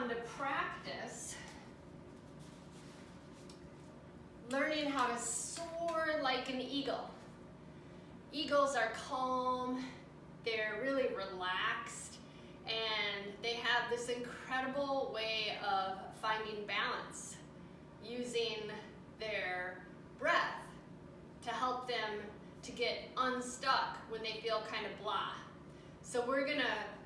on to practice learning how to soar like an eagle. Eagles are calm, they're really relaxed, and they have this incredible way of finding balance using their breath to help them to get unstuck when they feel kind of blah. So we're gonna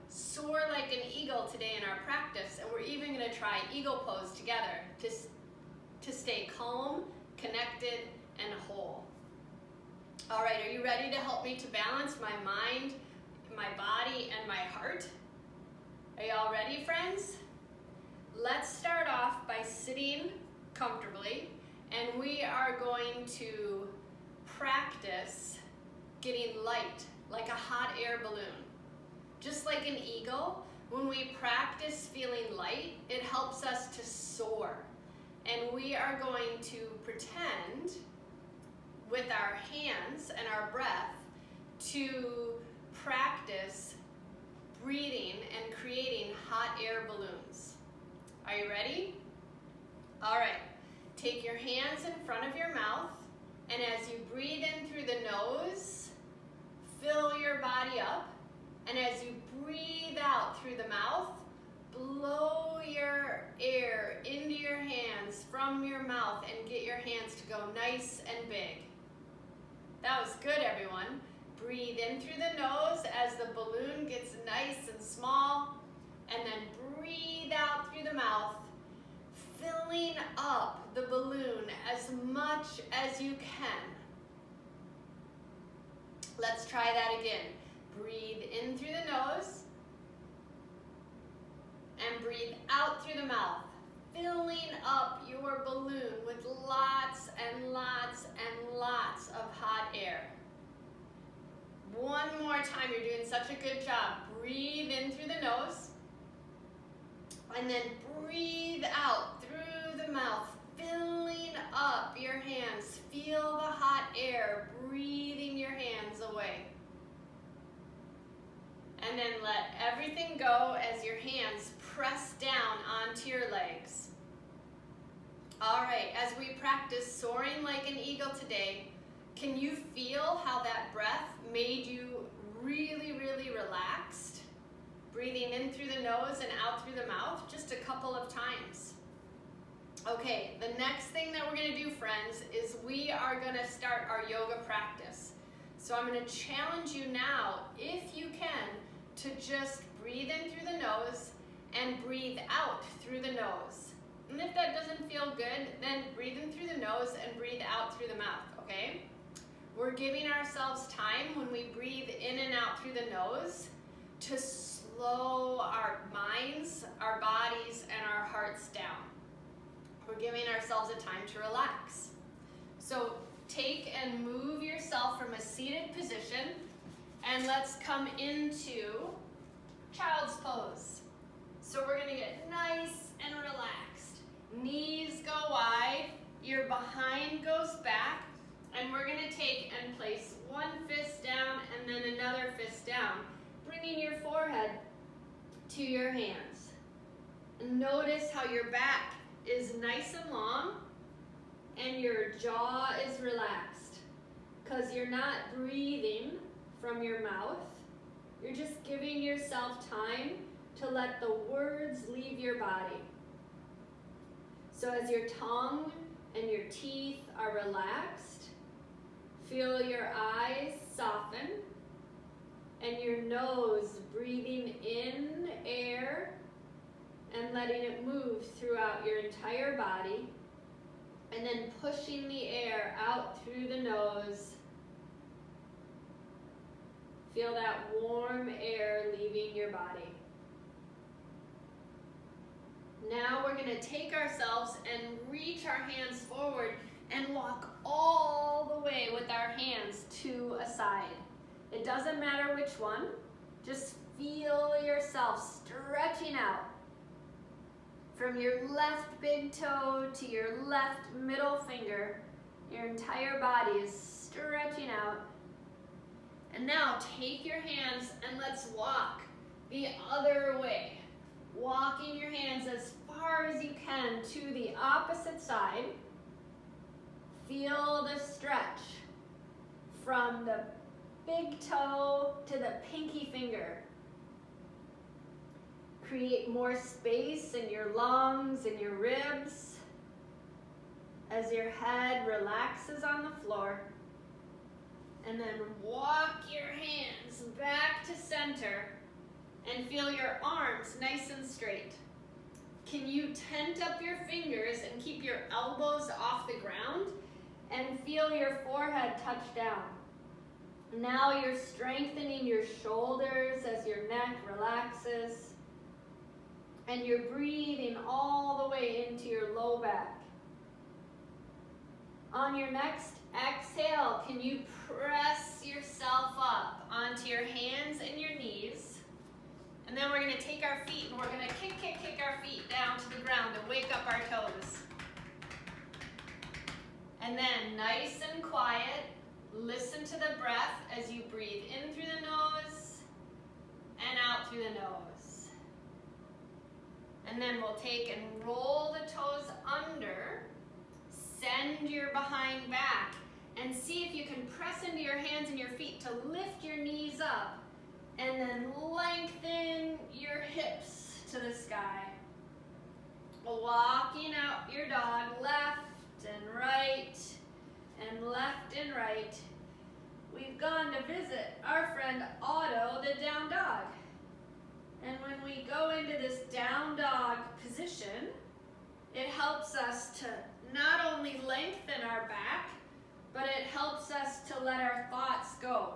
soar like an eagle today in our practice, and we're even gonna try eagle pose together to stay calm, connected, and whole. All right, are you ready to help me to balance my mind, my body, and my heart? Are you all ready, friends? Let's start off by sitting comfortably, and we are going to practice getting light, like a hot air balloon. Just like an eagle, when we practice feeling light, it helps us to soar. And we are going to pretend with our hands and our breath to practice breathing and creating hot air balloons. Are you ready? All right, take your hands in front of your mouth, and as you breathe in through the nose, fill your body up, and as you breathe out through the mouth, blow your air into your hands from your mouth and get your hands to go nice and big. That was good, everyone. Breathe in through the nose as the balloon gets nice and small, and then breathe out through the mouth, filling up the balloon as much as you can. Let's try that again. Breathe in through the nose, and breathe out through the mouth, filling up your balloon with lots and lots and lots of hot air. One more time, you're doing such a good job. Breathe in through the nose, and then breathe out through the mouth, filling up your hands. Feel the hot air breathing your hands away. And then let everything go as your hands press down onto your legs. All right, as we practice soaring like an eagle today, can you feel how that breath made you really, really relaxed? Breathing in through the nose and out through the mouth just a couple of times. Okay, the next thing that we're gonna do, friends, is we are gonna start our yoga practice. So I'm gonna challenge you now, if you can, to just breathe in through the nose and breathe out through the nose. And if that doesn't feel good, then breathe in through the nose and breathe out through the mouth, okay? We're giving ourselves time when we breathe in and out through the nose to slow our minds, our bodies, and our hearts down. We're giving ourselves a time to relax. So take and move yourself from a seated position, and let's come into child's pose. So we're gonna get nice and relaxed. Knees go wide, your behind goes back, and we're gonna take and place one fist down and then another fist down, bringing your forehead to your hands. Notice how your back is nice and long and your jaw is relaxed, because you're not breathing from your mouth. You're just giving yourself time to let the words leave your body. So as your tongue and your teeth are relaxed, feel your eyes soften and your nose breathing in air and letting it move throughout your entire body, and then pushing the air out through the nose. Feel that warm air leaving your body. Now we're going to take ourselves and reach our hands forward and walk all the way with our hands to a side. It doesn't matter which one, just feel yourself stretching out. From your left big toe to your left middle finger, your entire body is stretching out. And now take your hands and let's walk the other way. walking your hands as far as you can to the opposite side. Feel the stretch from the big toe to the pinky finger. Create more space in your lungs and your ribs as your head relaxes on the floor. And then walk your hands back to center and feel your arms nice and straight. Can you tent up your fingers and keep your elbows off the ground and feel your forehead touch down? Now you're strengthening your shoulders as your neck relaxes, and you're breathing all the way into your low back. On your next exhale, can you press yourself up onto your hands and your knees? And then we're going to take our feet and we're going to kick our feet down to the ground and wake up our toes. And then nice and quiet, listen to the breath as you breathe in through the nose and out through the nose. And then we'll take and roll the toes under, send your behind back, and see if you can press into your hands and your feet to lift your knees up, and then lengthen your hips to the sky. Walking out your dog, left and right, and left and right. We've gone to visit our friend Otto, the down dog. And when we go into this down dog position, it helps us to not only lengthen our back, but it helps us to let our thoughts go.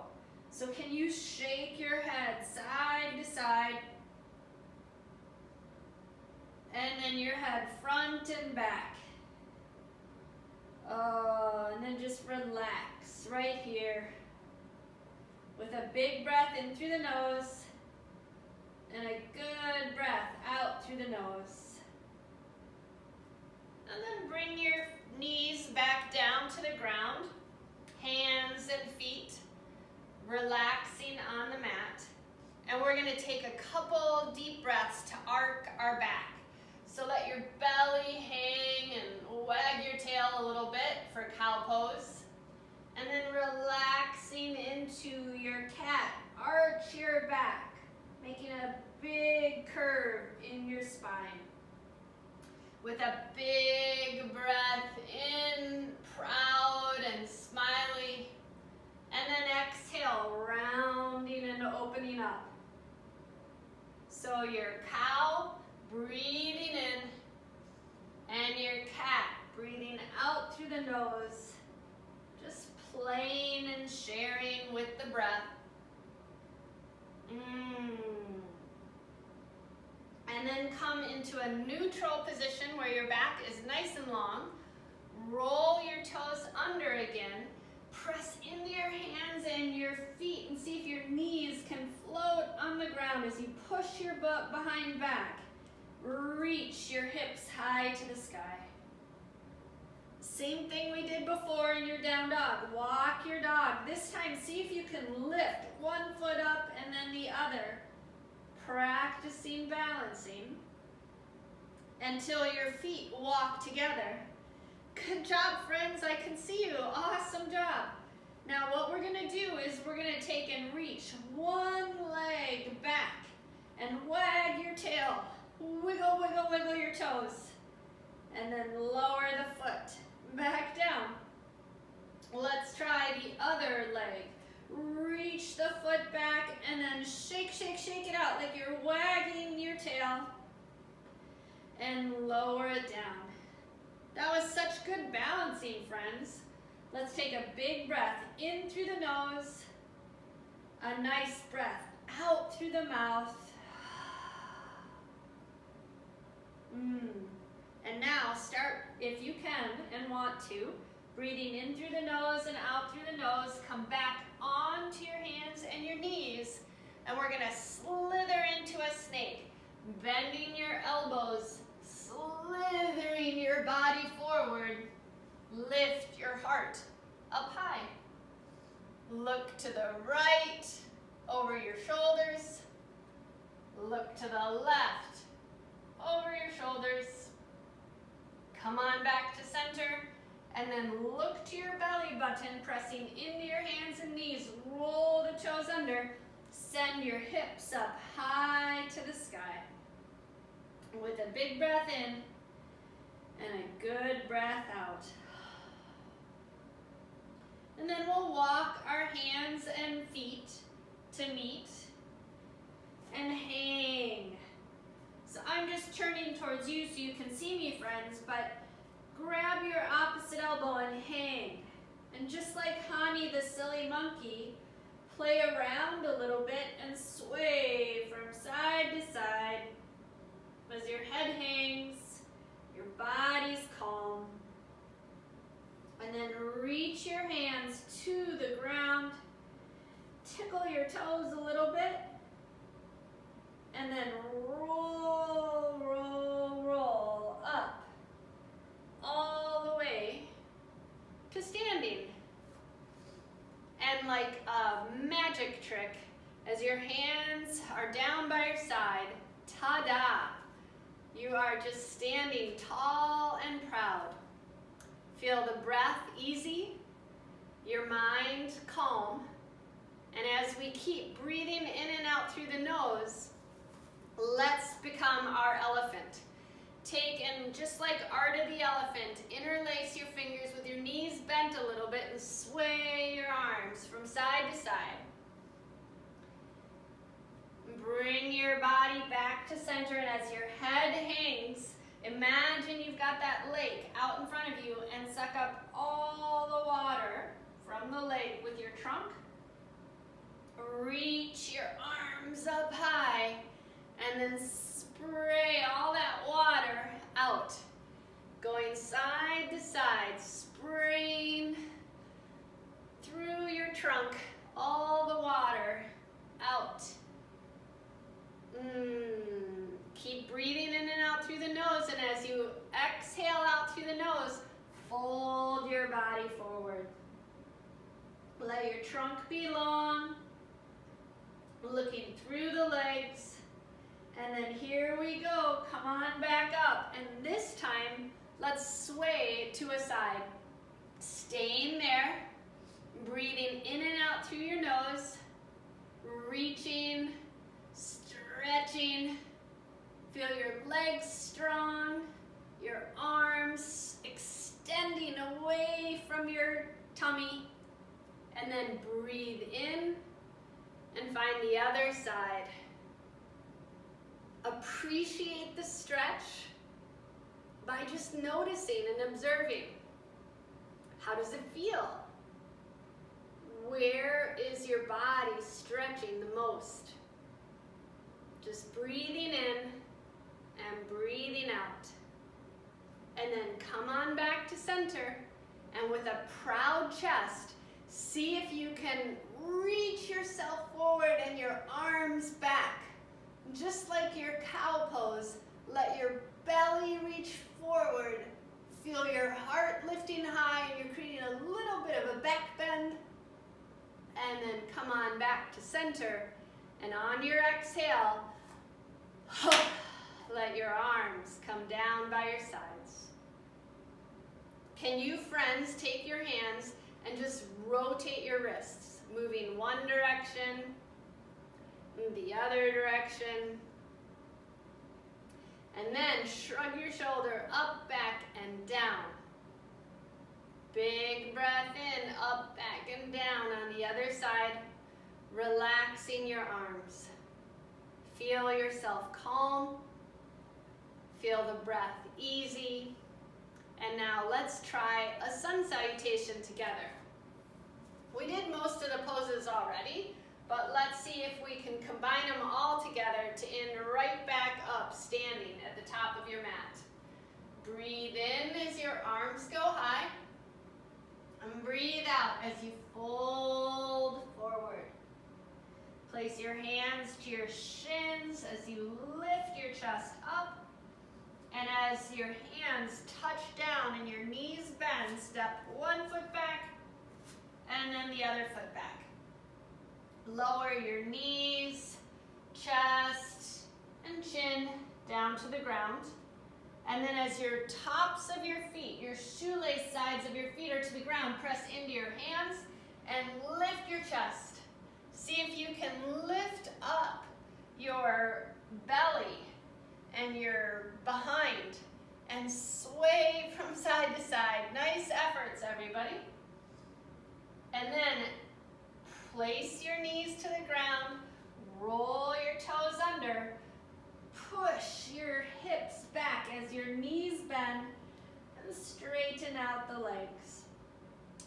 So can you shake your head side to side, and then your head front and back. And then just relax right here with a big breath in through the nose and a good breath out through the nose. And then bring your knees back down to the ground, hands and feet relaxing on the mat. And we're going to take a couple deep breaths to arc our back. So let your belly hang and wag your tail a little bit for cow pose. And then relaxing into your cat. Arch your back, making a big curve in your spine. With a big breath in, proud and smiley. And then exhale, rounding and opening up. So your cow, breathing in, and your cat, breathing out through the nose. Just playing and sharing with the breath. And then come into a neutral position where your back is nice and long. Roll your toes under again. Press into your hands and your feet and see if your knees can float on the ground as you push your butt behind back. Reach your hips high to the sky. Same thing we did before in your down dog. Walk your dog. This time, see if you can lift one foot up and then the other. Practicing balancing until your feet walk together. Good job, friends. I can see you. Awesome job. Now what we're going to do is we're going to take and reach one leg back and wag your tail. Wiggle, wiggle, wiggle your toes. And then lower the foot back down. Let's try the other leg. Reach the foot back and then shake, shake, shake it out like you're wagging your tail. And lower it down. That was such good balancing, friends. Let's take a big breath in through the nose. A nice breath out through the mouth. And now start, if you can and want to, breathing in through the nose and out through the nose. Come back onto your hands and your knees. And we're going to slither into a snake, bending your elbows, slithering your body forward. Lift your heart up high. Look to the right, over your shoulders. Look to the left, over your shoulders. Come on back to center, and then look to your belly button, pressing into your hands and knees. Roll the toes under. Send your hips up high to the sky. With a big breath in and a good breath out. And then we'll walk our hands and feet to meet and hang. So I'm just turning towards you so you can see me, friends, but grab your opposite elbow and hang. And just like Hani the silly monkey, play around a little bit and sway from side to side. As your head hangs, your body's calm. And then reach your hands to the ground. Tickle your toes a little bit. And then roll, roll, roll up. All the way to standing. And like a magic trick, as your hands are down by your side, ta-da! You are just standing tall and proud. Feel the breath easy, your mind calm, and as we keep breathing in and out through the nose, let's become our elephant. Take and just like Art of the Elephant, interlace your fingers with your knees bent a little bit and sway your arms from side to side. Bring your body back to center, and as your head hangs, imagine you've got that lake out in front of you and suck up all the water from the lake with your trunk. Reach your arms up high and then spray all that water out. Going side to side, spraying through your trunk, all the water out. Keep breathing in and out through the nose, and as you exhale out through the nose, fold your body forward. Let your trunk be long, looking through the legs, and then here we go. Come on back up, and this time, let's sway to a side. Staying there, breathing in and out through your nose, reaching, stretching. Feel your legs strong, your arms extending away from your tummy, and then breathe in and find the other side. Appreciate the stretch by just noticing and observing. How does it feel? Where is your body stretching the most? Just breathing in and breathing out. And then come on back to center, and with a proud chest, see if you can reach yourself forward and your arms back. Just like your cow pose, let your belly reach forward. Feel your heart lifting high, and you're creating a little bit of a back bend. And then come on back to center, and on your exhale, let your arms come down by your sides. Can you, friends, take your hands and just rotate your wrists, moving one direction, the other direction, and then shrug your shoulder up, back, and down. Big breath in, up, back, and down on the other side, relaxing your arms. Feel yourself calm. Feel the breath easy. And now let's try a sun salutation together. We did most of the poses already, but let's see if we can combine them all together to end right back up, standing at the top of your mat. Breathe in as your arms go high. And breathe out as you fold forward. Place your hands to your shins as you lift your chest up. And as your hands touch down and your knees bend, step one foot back and then the other foot back. Lower your knees, chest, and chin, down to the ground. And then as your tops of your feet, your shoelace sides of your feet are to the ground, press into your hands and lift your chest. See if you can lift up your belly and your behind and sway from side to side. Nice efforts, everybody. And then place your knees to the ground, roll your toes under, push your hips back as your knees bend, and straighten out the legs.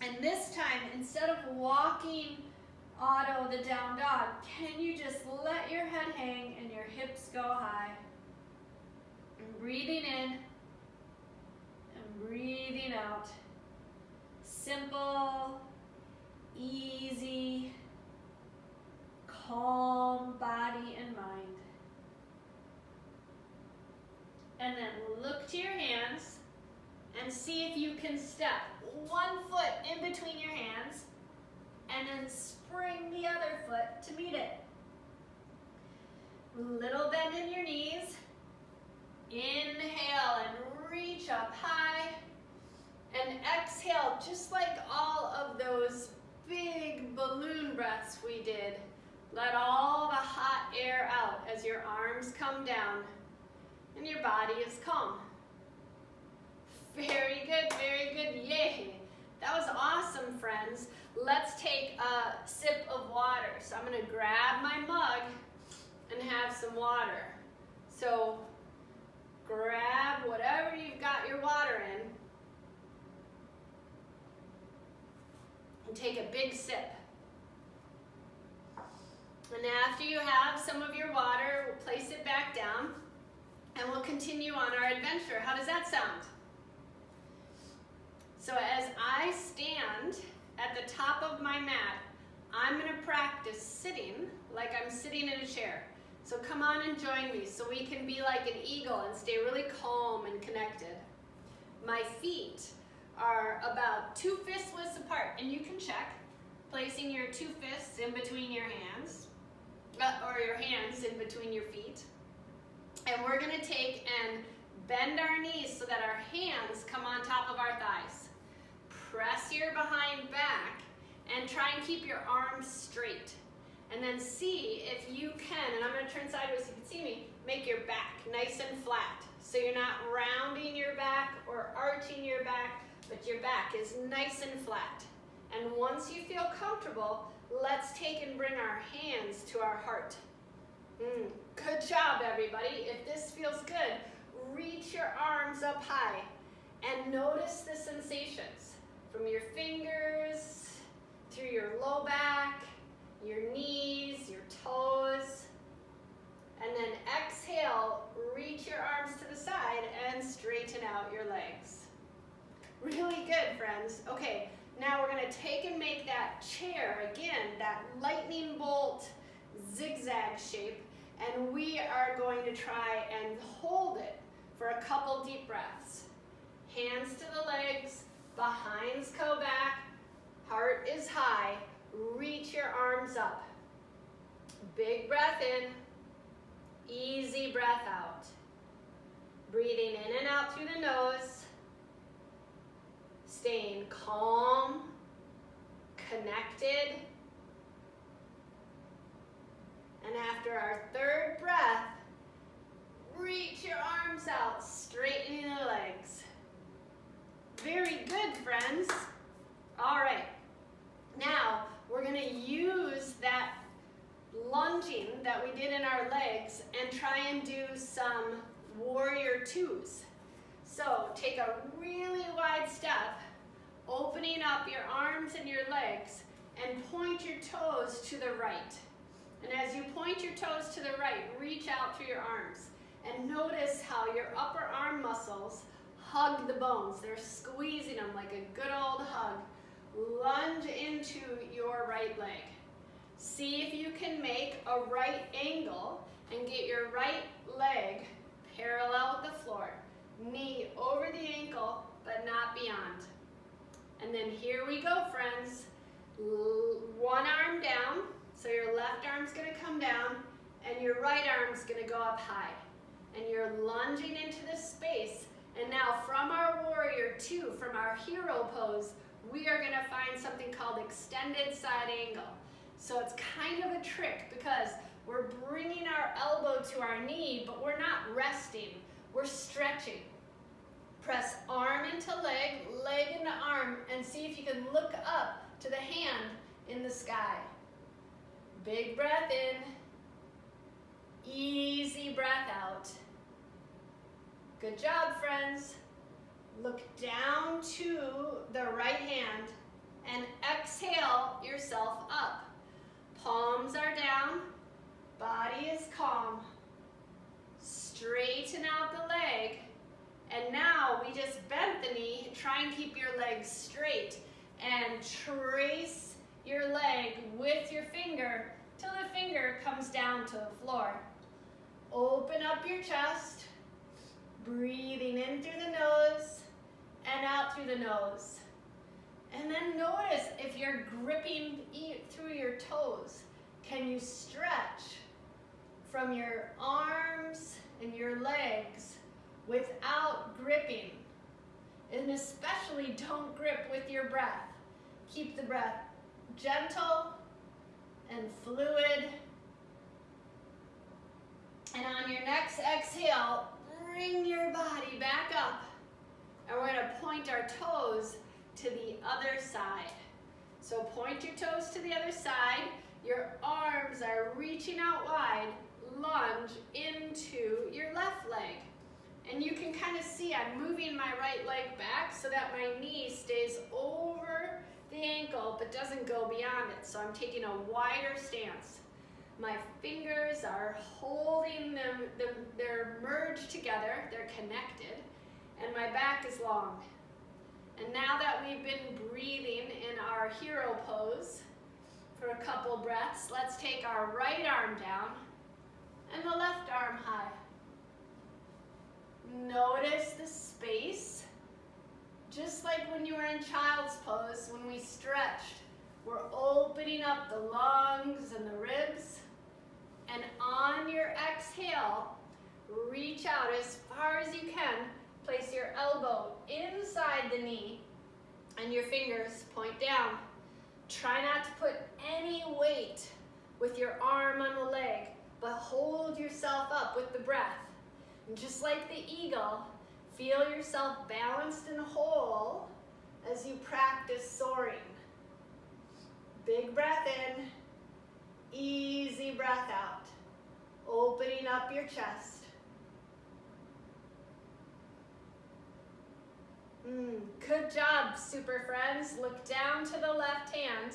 And this time, instead of walking auto the down dog, can you just let your head hang and your hips go high? And breathing in and breathing out. Simple, easy, calm body and mind. And then look to your hands and see if you can step one foot in between your hands and then spring the other foot to meet it. Little bend in your knees. Inhale and reach up high. And exhale, just like all of those big balloon breaths we did. Let all the hot air out as your arms come down and your body is calm. Very good, yay. That was awesome, friends. Let's take a sip of water. So I'm gonna grab my mug and have some water. So grab whatever you've got your water in and take a big sip. And after you have some of your water, we'll place it back down and we'll continue on our adventure. How does that sound? So as I stand at the top of my mat, I'm gonna practice sitting like I'm sitting in a chair. So come on and join me so we can be like an eagle and stay really calm and connected. My feet are about 2 fist widths apart, and you can check, placing your 2 fists in between your hands, or your hands in between your feet. And we're gonna take and bend our knees so that our hands come on top of our thighs. Press your behind back and try and keep your arms straight. And then see if you can, and I'm gonna turn sideways so you can see me, make your back nice and flat. So you're not rounding your back or arching your back, but your back is nice and flat. And once you feel comfortable, let's take and bring our hands to our heart. Good job, everybody. If this feels good, reach your arms up high and notice the sensations from your fingers, through your low back, your knees, your toes. And then exhale, reach your arms to the side and straighten out your legs. Really good, friends. Okay, now we're gonna take and make that chair, again, that lightning bolt zigzag shape, and we are going to try and hold it for a couple deep breaths. Hands to the legs, behinds go back, heart is high, reach your arms up. Big breath in, easy breath out. Breathing in and out through the nose, staying calm, connected. And after our third breath, reach your arms out, straightening the legs. Very good, friends. All right. Now, we're going to use that lunging that we did in our legs and try and do some warrior twos. So, take a really wide step, opening up your arms and your legs, and point your toes to the right. And as you point your toes to the right, reach out through your arms. And notice how your upper arm muscles hug the bones. They're squeezing them like a good old hug. Lunge into your right leg. See if you can make a right angle and get your right leg parallel with the floor. Knee over the ankle, but not beyond. And then here we go, friends. One arm down. So your left arm's gonna come down and your right arm's gonna go up high. and you're lunging into this space. And now from our warrior two, from our hero pose, we are gonna find something called extended side angle. So it's kind of a trick because we're bringing our elbow to our knee, but we're not resting, we're stretching. Press arm into leg, leg into arm, and see if you can look up to the hand in the sky. Big breath in, easy breath out. Good job, friends. Look down to the right hand and exhale yourself up. Palms are down, body is calm. Straighten out the leg. And now we just bent the knee. Try and keep your legs straight and trace your leg with your finger till the finger comes down to the floor. Open up your chest, breathing in through the nose and out through the nose. And then notice if you're gripping through your toes, can you stretch from your arms and your legs without gripping? And especially don't grip with your breath. Keep the breath gentle and fluid. And on your next exhale, bring your body back up. And we're gonna point our toes to the other side. So point your toes to the other side. Your arms are reaching out wide. Lunge into your left leg. And you can kind of see I'm moving my right leg back so that my knee stays over the ankle but doesn't go beyond it. So I'm taking a wider stance. My fingers are holding them, they're merged together, they're connected, and my back is long. And now that we've been breathing in our hero pose for a couple breaths, let's take our right arm down and the left arm high. Notice the space, just like when you were in child's pose, when we stretched, we're opening up the lungs and the ribs. And on your exhale, reach out as far as you can. Place your elbow inside the knee and your fingers point down. Try not to put any weight with your arm on the leg, but hold yourself up with the breath. And just like the eagle, feel yourself balanced and whole as you practice soaring. Big breath in, easy breath out, opening up your chest. Good job, super friends. Look down to the left hand.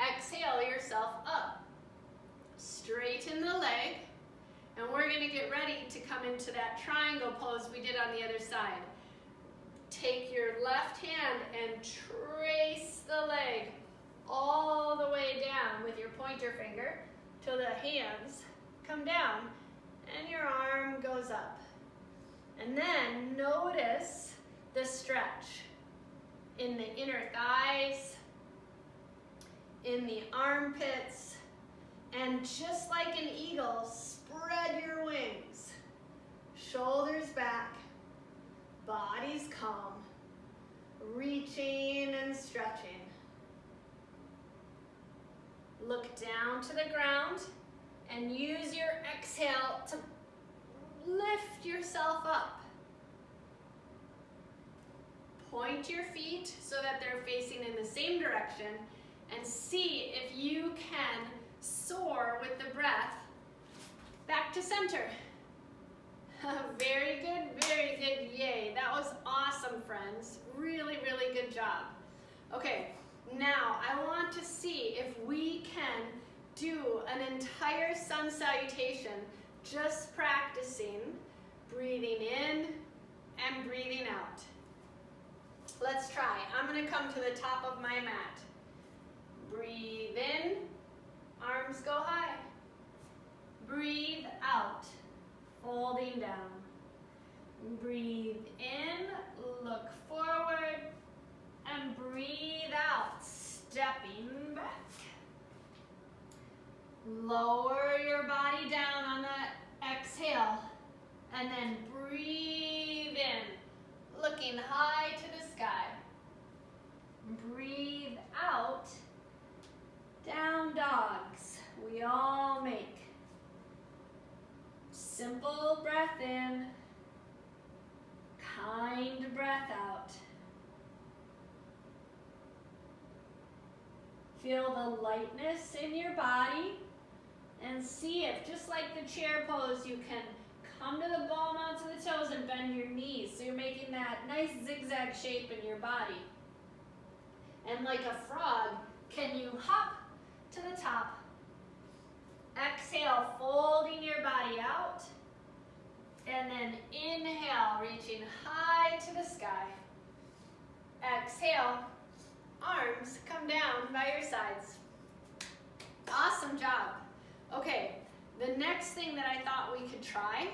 Exhale yourself up. Straighten the leg. And we're going to get ready to come into that triangle pose we did on the other side. Take your left hand and trace the leg all the way down with your pointer finger till the hands come down and your arm goes up. And then notice the stretch in the inner thighs, in the armpits, and just like an eagle, spread your wings. Shoulders back, body's calm, reaching and stretching. Look down to the ground and use your exhale to lift yourself up. Point your feet so that they're facing in the same direction and see if you can soar with the breath back to center. Very good, yay. That was awesome, friends. Really, really good job. Okay, now I want to see if we can do an entire sun salutation, just practicing breathing in and breathing out. Let's try. I'm going to come to the top of my mat. Breathe in, arms go high. Breathe out, folding down. Breathe in, look forward, and breathe out, stepping back. Lower your body down on that exhale And then breathe in, looking high to the sky. Breathe out, down dogs. We all make. Simple breath in, kind breath out. Feel the lightness in your body and see if, just like the chair pose, you can come to the ball mounts of the toes and bend your knees. So you're making that nice zigzag shape in your body. And like a frog, can you hop to the top? Exhale, folding your body out. And then inhale, reaching high to the sky. Exhale, arms come down by your sides. Awesome job. Okay, the next thing that I thought we could try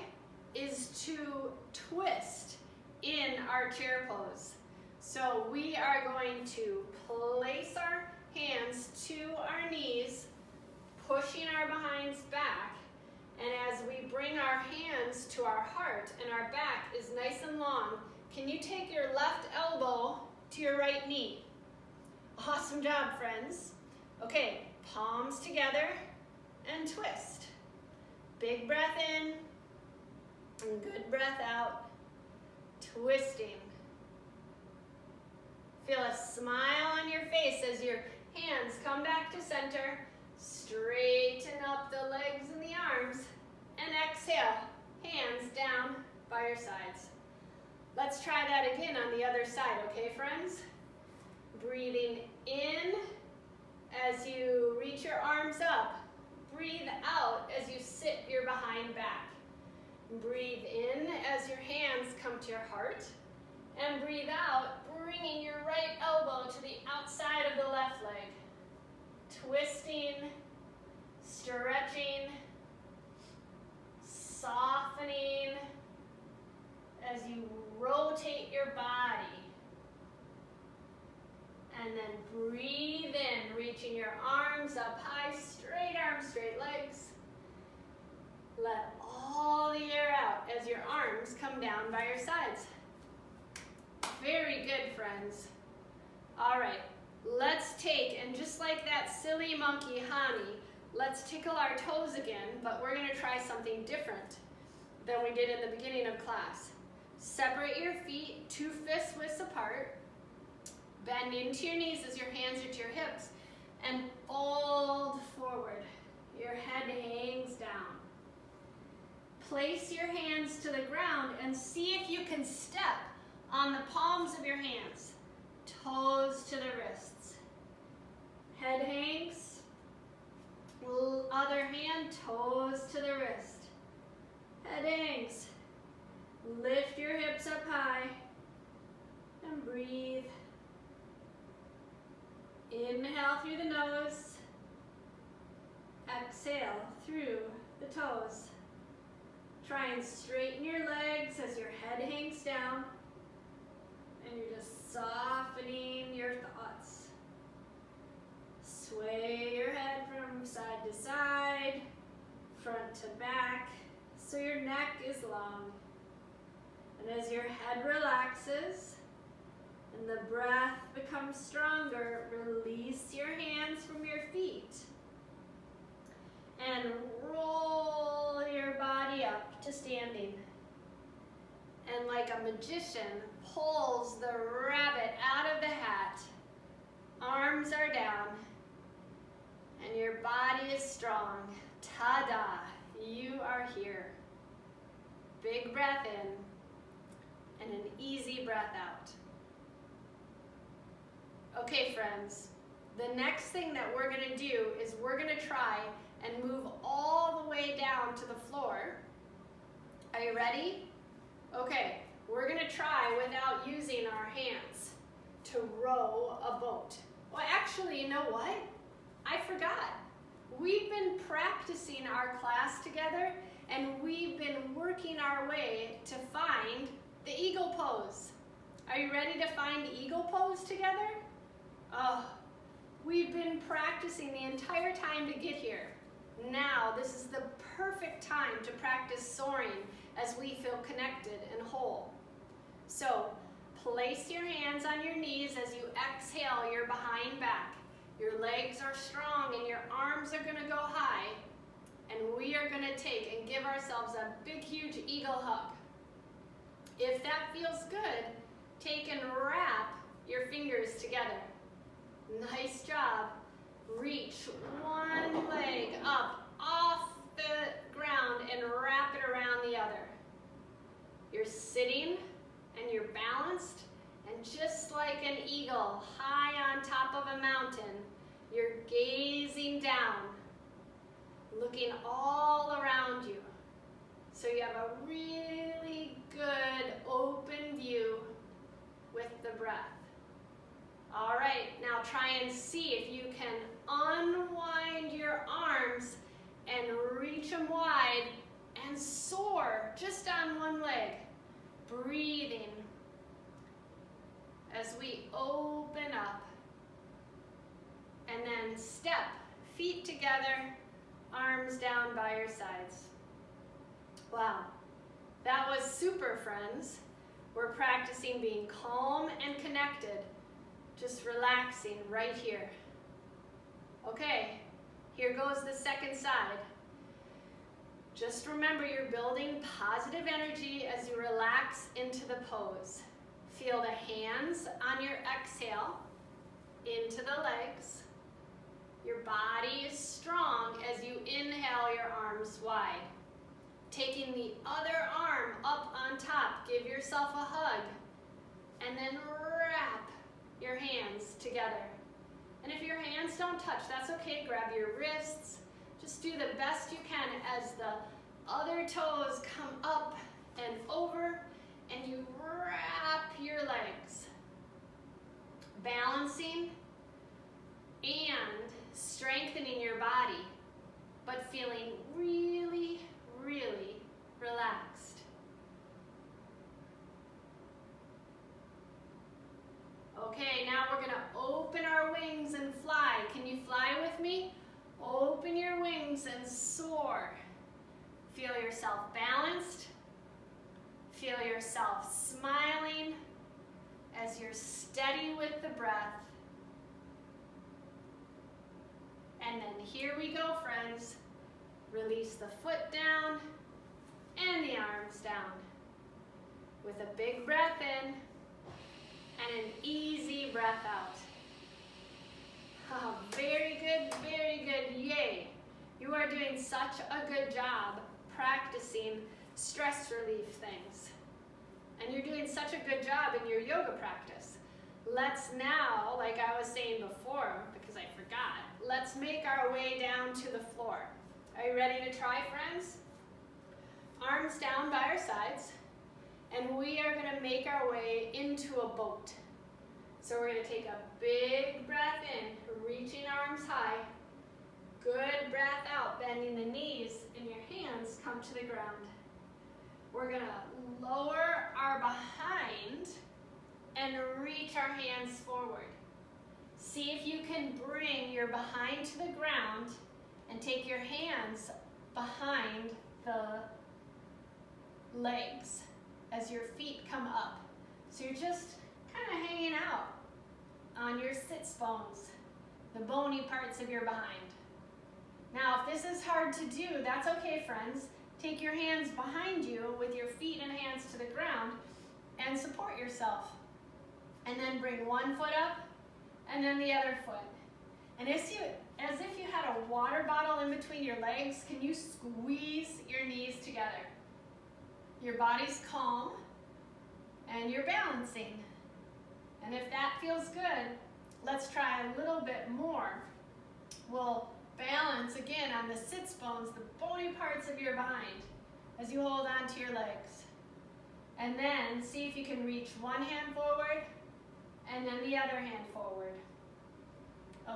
is to twist in our chair pose. So we are going to place our hands to our knees, pushing our behinds back. And as we bring our hands to our heart and our back is nice and long, can you take your left elbow to your right knee? Awesome job, friends. Okay, palms together and twist. Big breath in and good breath out. Twisting. Feel a smile on your face as your hands come back to center. Straighten up the legs and the arms. And exhale, hands down by your sides. Let's try that again on the other side, okay, friends? Breathing in as you reach your arms up. Breathe out as you sit your behind back. Breathe in as your hands come to your heart. And breathe out, bringing your right elbow to the outside of the left leg. Twisting, stretching, softening as you rotate your body. And then breathe in, reaching your arms up high, straight arms, straight legs. Let all the air out as your arms come down by your sides. Very good, friends. All right, let's take, and just like that silly monkey, Hani, let's tickle our toes again, but we're gonna try something different than we did in the beginning of class. Separate your feet 2 fist widths apart. Bend into your knees as your hands are to your hips, and fold forward. Your head hangs down. Place your hands to the ground and see if you can step on the palms of your hands. Toes to the wrists. Head hangs. Other hand, toes to the wrist. Head hangs. Lift your hips up high and breathe. Inhale through the nose. Exhale through the toes. Try and straighten your legs as your head hangs down. And you're just softening your thoughts. Sway your head from side to side, front to back, so your neck is long. And as your head relaxes and the breath becomes stronger, release your hands from your feet. And roll your body up to standing. And like a magician, pulls the rabbit out of the hat. Arms are down. And your body is strong. Ta-da! You are here. Big breath in. And an easy breath out. Okay, friends. The next thing that we're going to do is we're going to try and move all the way down to the floor. Are you ready? Okay, we're going to try without using our hands to row a boat. Well, actually, you know what? I forgot. We've been practicing our class together, and we've been working our way to find the eagle pose. Are you ready to find the eagle pose together? Oh, we've been practicing the entire time to get here. Now, this is the perfect time to practice soaring as we feel connected and whole. So place your hands on your knees as you exhale your behind back. Your legs are strong and your arms are going to go high. And we are going to take and give ourselves a big, huge eagle hug. If that feels good, take and wrap your fingers together. Nice job. Reach one leg up off the ground and wrap it around the other. You're sitting and you're balanced, and just like an eagle high on top of a mountain, you're gazing down, looking all around you. So you have a really good open view with the breath. All right, now try and see if you can unwind your arms and reach them wide and soar just on one leg. Breathing as we open up. And then step, feet together, arms down by your sides. Wow, that was super, friends. We're practicing being calm and connected, just relaxing right here. Okay, here goes the second side. Just remember you're building positive energy as you relax into the pose. Feel the hands on your exhale into the legs. Your body is strong as you inhale your arms wide. Taking the other arm up on top, give yourself a hug, and then wrap your hands together. And if your hands don't touch, that's okay. Grab your wrists. Just do the best you can as the other toes come up and over, and you wrap your legs. Balancing and strengthening your body, but feeling really, really relaxed. Okay, now we're going to open our wings and fly. Can you fly with me? Open your wings and soar. Feel yourself balanced. Feel yourself smiling as you're steady with the breath. And then here we go, friends. Release the foot down and the arms down. With a big breath in and an easy breath out. Oh, very good, yay. You are doing such a good job practicing stress relief things. And you're doing such a good job in your yoga practice. Let's now, like I was saying before, because I forgot, let's make our way down to the floor. Are you ready to try, friends? Arms down by our sides, and we are going to make our way into a boat. So we're going to take a big breath in, reaching arms high. Good breath out, bending the knees, and your hands come to the ground. We're going to lower our behind and reach our hands forward. See if you can bring your behind to the ground and take your hands behind the legs as your feet come up. So you're just kind of hanging out on your sits bones, the bony parts of your behind. Now, if this is hard to do, that's okay, friends. Take your hands behind you with your feet and hands to the ground and support yourself. And then bring one foot up and then the other foot. And as if you had a water bottle in between your legs, can you squeeze your knees together? Your body's calm and you're balancing. And if that feels good, let's try a little bit more. We'll balance again on the sits bones, the bony parts of your behind, as you hold on to your legs. And then see if you can reach one hand forward and then the other hand forward.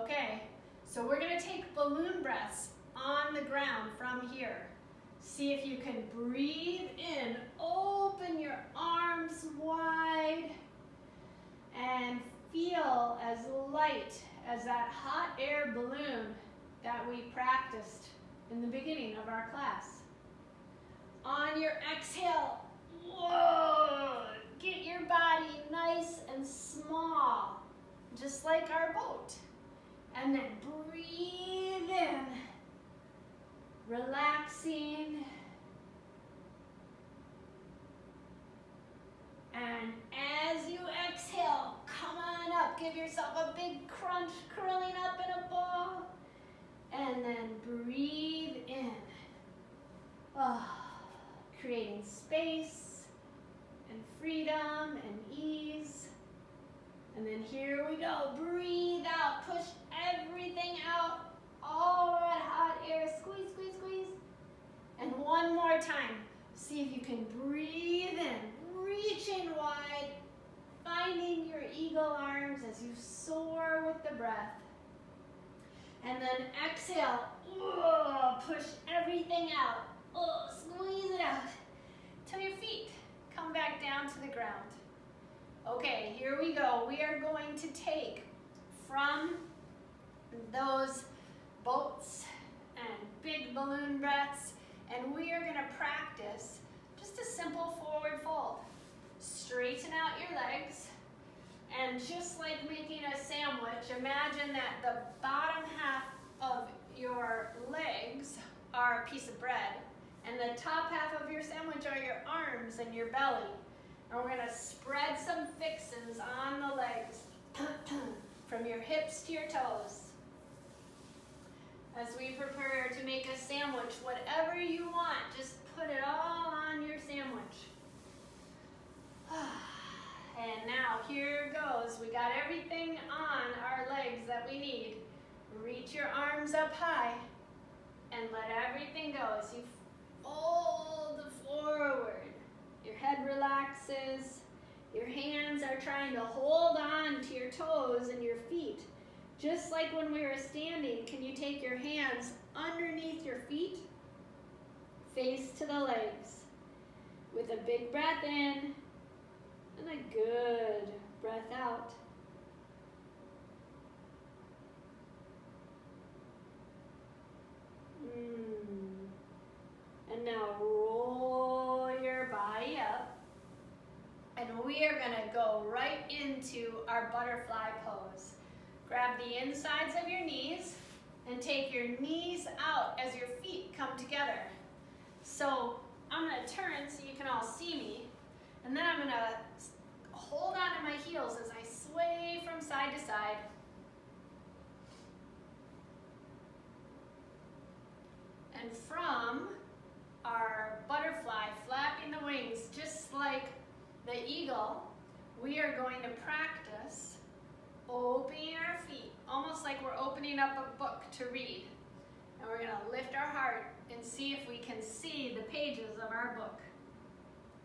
Okay, so we're going to take balloon breaths on the ground from here. See if you can breathe in, open your arms wide, and feel as light as that hot air balloon that we practiced in the beginning of our class. On your exhale, whoa, get your body nice and small, just like our boat. And then breathe in, relaxing. And as you exhale, come on up. Give yourself a big crunch, curling up in a ball. And then breathe in. Creating space and freedom and ease. And then here we go. Breathe out. Push everything out. All that hot air. Squeeze, squeeze, squeeze. And one more time. See if you can breathe in. Reaching wide. Finding your eagle arms as you soar with the breath. And then exhale. Push everything out. Squeeze it out till your feet come back down to the ground. Okay, here we go. We are going to take from those boats and big balloon breaths, and we are going to practice just a simple forward fold. Straighten out your legs, and just like making a sandwich, imagine that the bottom half of your legs are a piece of bread, and the top half of your sandwich are your arms and your belly. And we're going to spread some fixins on the legs from your hips to your toes. As we prepare to make a sandwich, whatever you want, just put it all on your sandwich. And now here goes. We got everything on our legs that we need. Reach your arms up high and let everything go as you fold forward. Your head relaxes. Your hands are trying to hold on to your toes and your feet. Just like when we were standing, can you take your hands underneath your feet? Face to the legs. With a big breath in and a good breath out. And now roll your body up. And we are going to go right into our butterfly pose. Grab the insides of your knees and take your knees out as your feet come together. So I'm going to turn so you can all see me. And then I'm going to hold on to my heels as I sway from side to side. And from our butterfly flapping the wings, just like the eagle, we are going to practice opening our feet, almost like we're opening up a book to read. And we're going to lift our heart and see if we can see the pages of our book.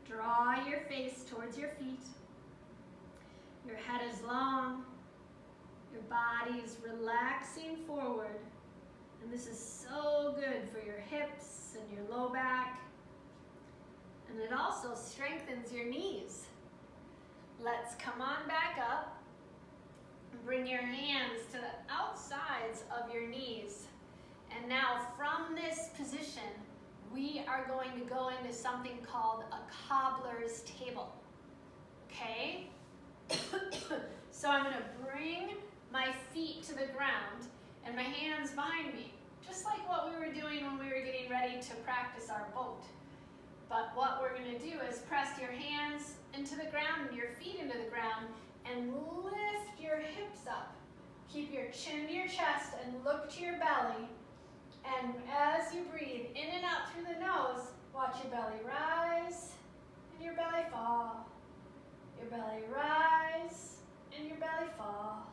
Draw your face towards your feet. Your head is long. Your body is relaxing forward. And this is so good for your hips and your low back. And it also strengthens your knees. Let's come on back up. Bring your hands to the outsides of your knees. And now from this position, we are going to go into something called a cobbler's table. Okay? So I'm going to bring my feet to the ground and my hands behind me, just like what we were doing when we were getting ready to practice our boat. But what we're going to do is press your hands into the ground and your feet into the ground and lift your hips up. Keep your chin to your chest and look to your belly. And as you breathe in and out through the nose, watch your belly rise and your belly fall. Your belly rise and your belly fall.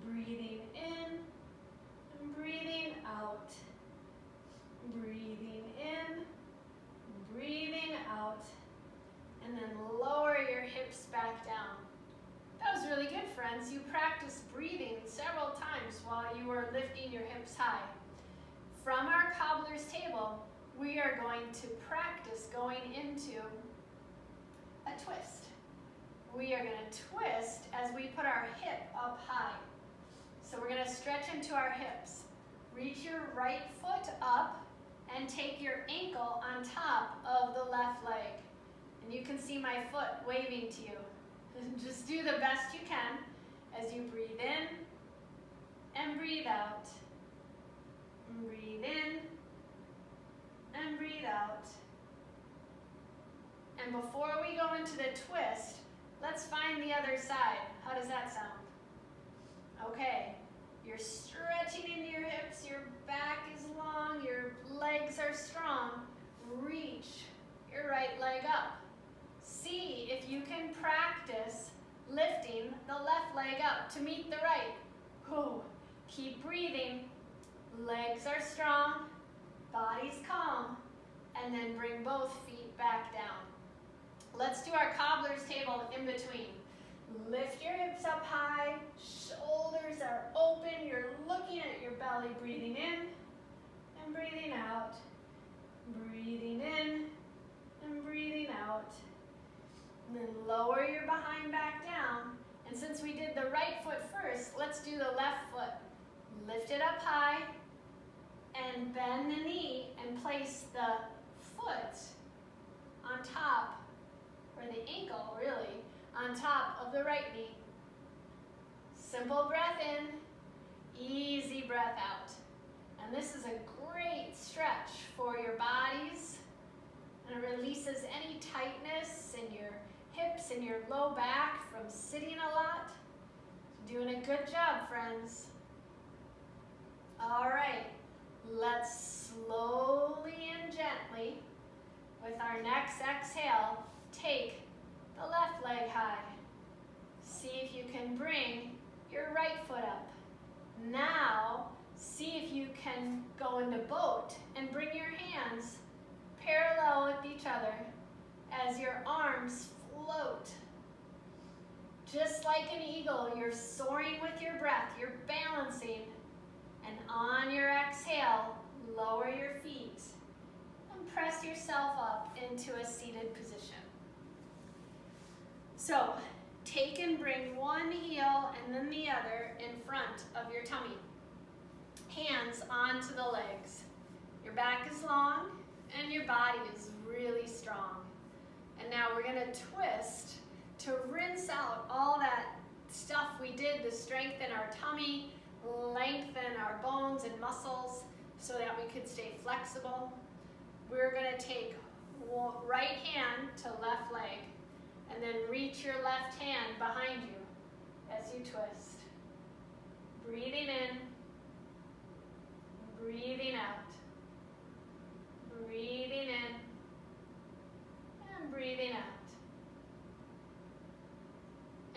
Breathing in and breathing out. Breathing in, breathing out. And then lower your hips back down. That was really good, friends. You practiced breathing several times while you were lifting your hips high. From our cobbler's table, we are going to practice going into a twist. We are going to twist as we put our hip up high. So we're going to stretch into our hips. Reach your right foot up and take your ankle on top of the left leg. And you can see my foot waving to you. Just do the best you can as you breathe in and breathe out. Breathe in and breathe out. And before we go into the twist, let's find the other side. How does that sound? Okay, you're stretching into your hips, your back is long, your legs are strong. Reach your right leg up. See if you can practice lifting the left leg up to meet the right. Whew. Keep breathing. Legs are strong, body's calm, and then bring both feet back down. Let's do our cobbler's table in between. Lift your hips up high, shoulders are open, you're looking at your belly, breathing in and breathing out. Breathing in and breathing out. And then lower your behind back down. And since we did the right foot first, let's do the left foot. Lift it up high and bend the knee and place the foot on top, or the ankle really, on top of the right knee. Simple breath in, easy breath out. And this is a great stretch for your bodies, and it releases any tightness in your hips and your low back from sitting a lot. Doing a good job, friends. All right, let's slowly and gently, with our next exhale, take the left leg high. See if you can bring your right foot up. Now, see if you can go into boat and bring your hands parallel with each other as your arms float. Just like an eagle, you're soaring with your breath, you're balancing, and on your exhale, lower your feet and press yourself up into a seated position. So, take and bring one heel and then the other in front of your tummy. Hands onto the legs. Your back is long and your body is really strong. And now we're going to twist to rinse out all that stuff we did to strengthen our tummy, lengthen our bones and muscles so that we could stay flexible. We're going to take right hand to left leg and then reach your left hand behind you as you twist. Breathing in, breathing out, breathing in, and breathing out.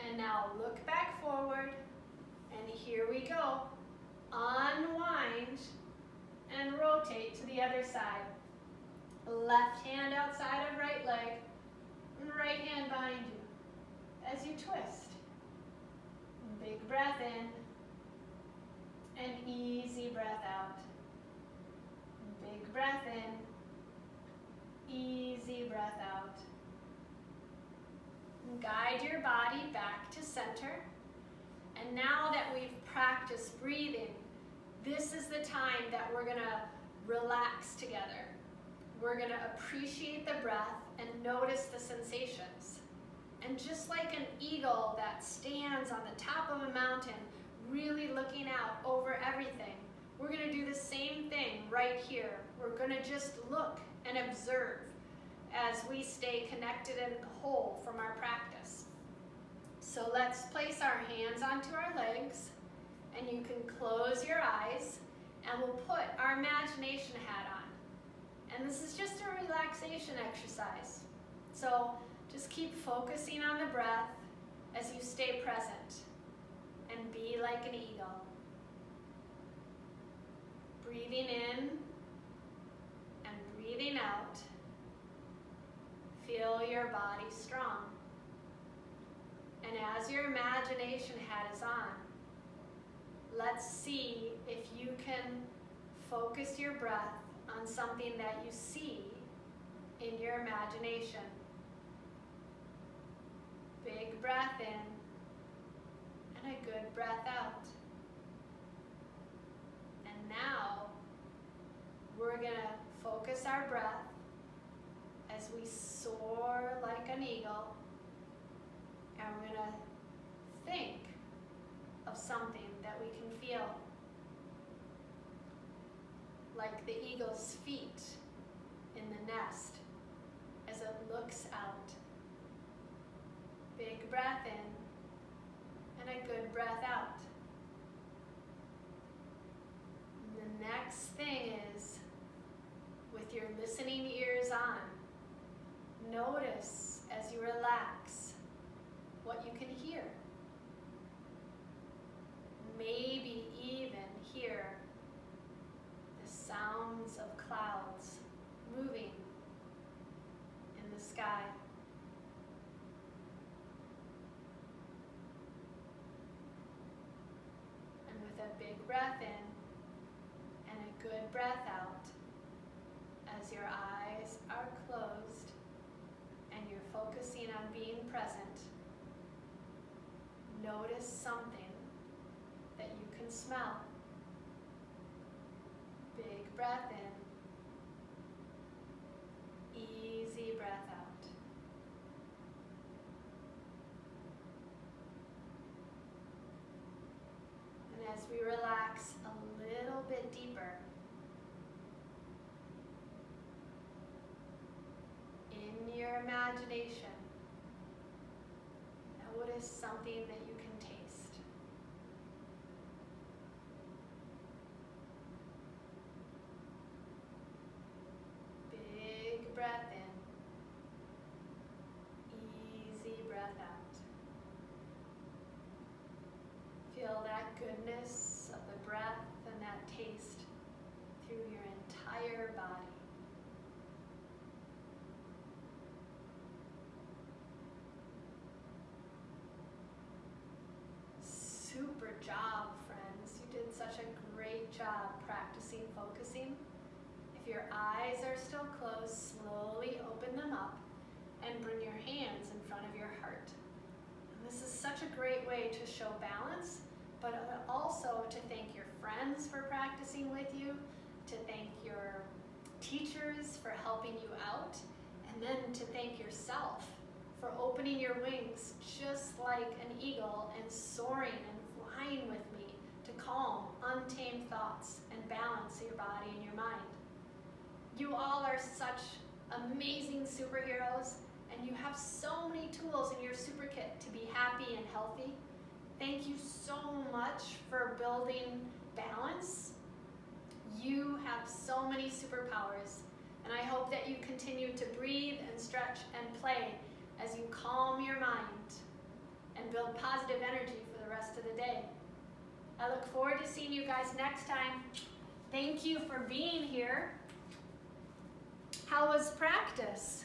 And now look back forward, and here we go. Unwind and rotate to the other side. Left hand outside of right leg, and right hand behind you as you twist. Big breath in, and easy breath out. Big breath in, easy breath out. Guide your body back to center. And now that we've practiced breathing, this is the time that we're going to relax together. We're going to appreciate the breath and notice the sensations. And just like an eagle that stands on the top of a mountain, really looking out over everything, we're going to do the same thing right here. We're going to just look and observe as we stay connected and whole from our practice. So let's place our hands onto our legs, and you can close your eyes, and we'll put our imagination hat on. And this is just a relaxation exercise. So just keep focusing on the breath as you stay present, and be like an eagle. Breathing in and breathing out. Feel your body strong. And as your imagination hat is on, let's see if you can focus your breath on something that you see in your imagination. Big breath in and a good breath out. And now we're going to focus our breath as we soar like an eagle, and we're going to think of something that we can feel, like the eagle's feet in the nest as it looks out. Big breath in and a good breath out. And the next thing is, with your listening ears on, notice as you relax what you can hear. Maybe even hear the sounds of clouds moving in the sky. And with a big breath in and a good breath out, as your eyes are closed and you're focusing on being present, notice something that you can smell. Big breath in, easy breath out. And as we relax a little bit deeper, in your imagination, notice something that you can taste. Big breath in, easy breath out. Feel that goodness of the breath and that taste through your entire body. Super job, friends. You did such a great job practicing focusing. If your eyes are still closed, slowly open them up and bring your hands in front of your heart. And this is such a great way to show balance, but also to thank your friends for practicing with you, to thank your teachers for helping you out, and then to thank yourself for opening your wings just like an eagle and soaring and flying with me to calm untamed thoughts and balance your body and your mind. You all are such amazing superheroes, and you have so many tools in your super kit to be happy and healthy. Thank you so much for building balance. You have so many superpowers, and I hope that you continue to breathe and stretch and play as you calm your mind and build positive energy for the rest of the day. I look forward to seeing you guys next time. Thank you for being here. How was practice?